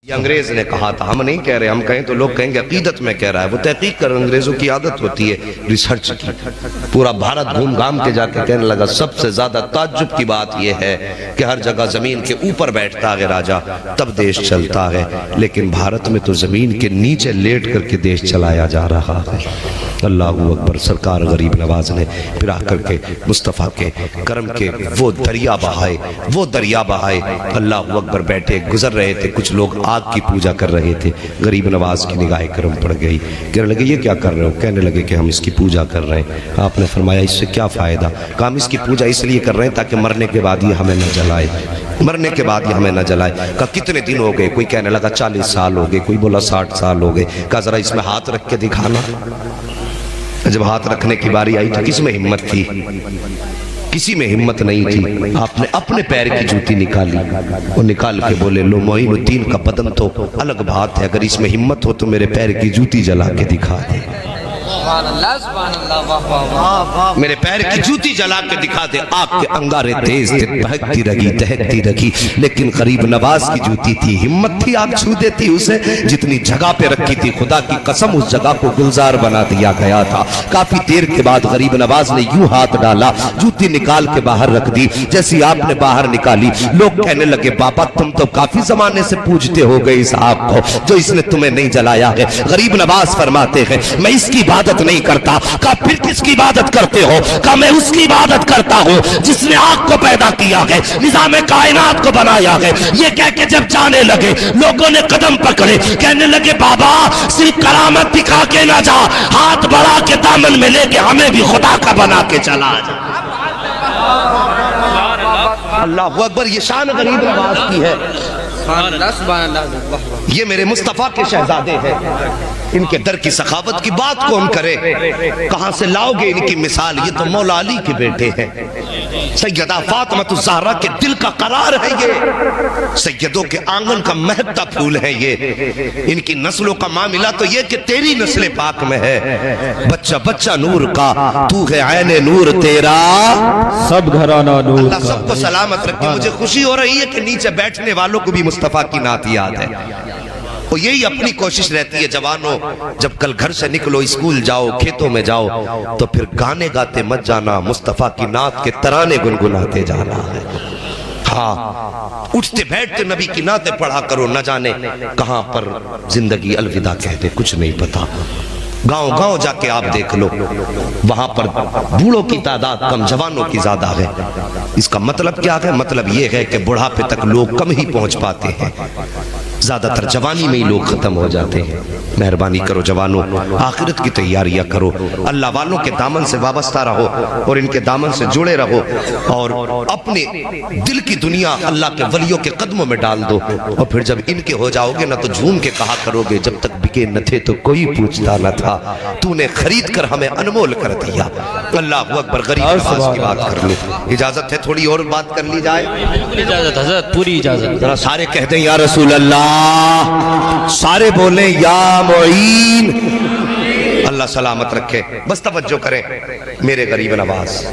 یہ انگریز نے کہا تھا، ہم نہیں کہہ رہے، ہم کہیں تو لوگ کہیں گے عقیدت میں کہہ رہا ہے، وہ تحقیق کر، انگریزوں کی عادت ہوتی ہے ریسرچ کی، پورا بھارت گھوم گھام کے جا کے کہنے لگا سب سے زیادہ تعجب کی بات یہ ہے کہ ہر جگہ زمین کے اوپر بیٹھتا ہے راجہ تب دیش چلتا ہے، لیکن بھارت میں تو زمین کے نیچے لیٹ کر کے دیش چلایا جا رہا ہے۔ اللہ اکبر۔ سرکار غریب نواز نے پھر آ کر کے مصطفیٰ کے کرم کے وہ دریا بہائے، اللہ اکبر۔ بیٹھے گزر رہے تھے کچھ لوگ، آگ کی پوجا کر رہے تھے، غریب نواز کی نگاہ کرم پڑ گئی، کہنے لگے یہ کیا کر رہے ہو؟ کہنے لگے کہ ہم اس کی پوجا کر رہے ہیں۔ آپ نے فرمایا اس سے کیا فائدہ؟ کہا ہم اس کی پوجا اس لیے کر رہے ہیں تاکہ مرنے کے بعد یہ ہمیں نہ جلائے، مرنے کے بعد یہ ہمیں نہ جلائے۔ کہا کتنے دن ہو گئے؟ کوئی کہنے لگا 40 سال ہو گئے، کوئی بولا 60 سال ہو گئے۔ کہا ذرا اس میں ہاتھ رکھ کے دکھانا۔ جب ہاتھ رکھنے کی باری آئی تو کس میں ہمت تھی؟ کسی میں ہمت نہیں تھی۔ آپ نے اپنے پیر کی جوتی نکالی، وہ نکال کے بولے لو معین الدین کا بدن تو الگ بات ہے، اگر اس میں ہمت ہو تو میرے پیر کی جوتی جلا کے دکھا دے، میرے پیر کی جوتی جلا کے دکھا دے۔ آگ کے انگارے تیز تھے، بہکتی رہی دہکتی رہی، لیکن غریب نواز کی جوتی تھی، ہمت تھی، آگ چھو دیتی اسے۔ جتنی جگہ پہ رکھی تھی خدا کی قسم اس جگہ کو گلزار بنا دیا گیا تھا۔ کافی دیر کے بعد غریب نواز نے یوں ہاتھ ڈالا، جوتی نکال کے باہر رکھ دی۔ جیسی آپ نے باہر نکالی لوگ کہنے لگے بابا تم تو کافی زمانے سے پوجتے ہو گئے اس آگ کو جو اس نے تمہیں نہیں جلایا ہے۔ غریب نواز فرماتے ہیں میں اس کی عبادت نہیں کرتا۔ کہا پھر کس کی عبادت کرتے ہو؟ کہا میں اس کی عبادت کرتا ہوں جس نے آگ کو پیدا کیا ہے، نظام کائنات کو بنایا ہے۔ یہ کہہ کے جب جانے لگے لوگوں نے قدم پکڑے، کہنے لگے بابا صرف کرامت دکھا کے نہ جا، ہاتھ بڑھا کے دامن میں لے کے ہمیں بھی خدا کا بنا کے چلا جا۔ اللہ اکبر۔ یہ شان غریب نواز کی ہے، یہ میرے مصطفیٰ کے شہزادے ہیں، ان کے در کی سخاوت کی بات کون کرے؟ کہاں سے لاؤ گے ان کی مثال؟ یہ تو مولا علی کے بیٹے ہیں، سیدہ فاطمہ الزہرا کے دل کا قرار ہے، یہ سیدوں کے آنگن کا مہکتا پھول ہے، یہ ان کی نسلوں کا معاملہ تو یہ کہ تیری نسل پاک میں ہے۔ بچہ بچہ نور کا، تو ہے عین نور تیرا، سب گھرانہ نور کا۔ اللہ سب کو سلامت رکھے۔ مجھے خوشی ہو رہی ہے کہ نیچے بیٹھنے والوں کو بھی مصطفیٰ کی نعت یاد ہے، اور یہی اپنی کوشش رہتی ہے جوانوں، جب کل گھر سے نکلو، اسکول جاؤ، کھیتوں میں جاؤ، تو پھر گانے گاتے مت جانا، مصطفیٰ کی نعت کے ترانے گنگناتے جانا ہے۔ ہاں اٹھتے بیٹھتے نبی کی نعتیں پڑھا کرو، نہ جانے کہاں پر زندگی الوداع کہتے کچھ نہیں پتا۔ گاؤں گاؤں جا کے آپ دیکھ لو، وہاں پر بوڑھوں کی تعداد کم، جوانوں کی زیادہ ہے۔ اس کا مطلب کیا ہے؟ مطلب یہ ہے کہ بڑھاپے تک لوگ کم ہی پہنچ پاتے ہیں، زیادہ تر جوانی میں ہی لوگ ختم ہو جاتے ہیں۔ مہربانی کرو جوانوں، آخرت کی تیاریاں کرو، اللہ والوں کے دامن سے وابستہ رہو اور ان کے دامن سے جڑے رہو، اور اپنے دل کی دنیا اللہ کے ولیوں کے قدموں میں ڈال دو، اور پھر جب ان کے ہو جاؤ گے نہ تو جھوم کے کہا کرو گے جب تک بکے نہ تھے تو کوئی پوچھتا نہ تھا، تو نے خرید کر ہمیں انمول کر دیا۔ اللہ اکبر۔ غریب نواز کی بات کر لوں، اجازت ہے تھوڑی اور بات کر لی جائے؟ اجازت حضرت، پوری اجازت۔ ذرا سارے کہہ دیں یا رسول اللہ، سارے بولیں یا معین۔ اللہ سلامت رکھے۔ بس توجہ کریں میرے غریب نواز۔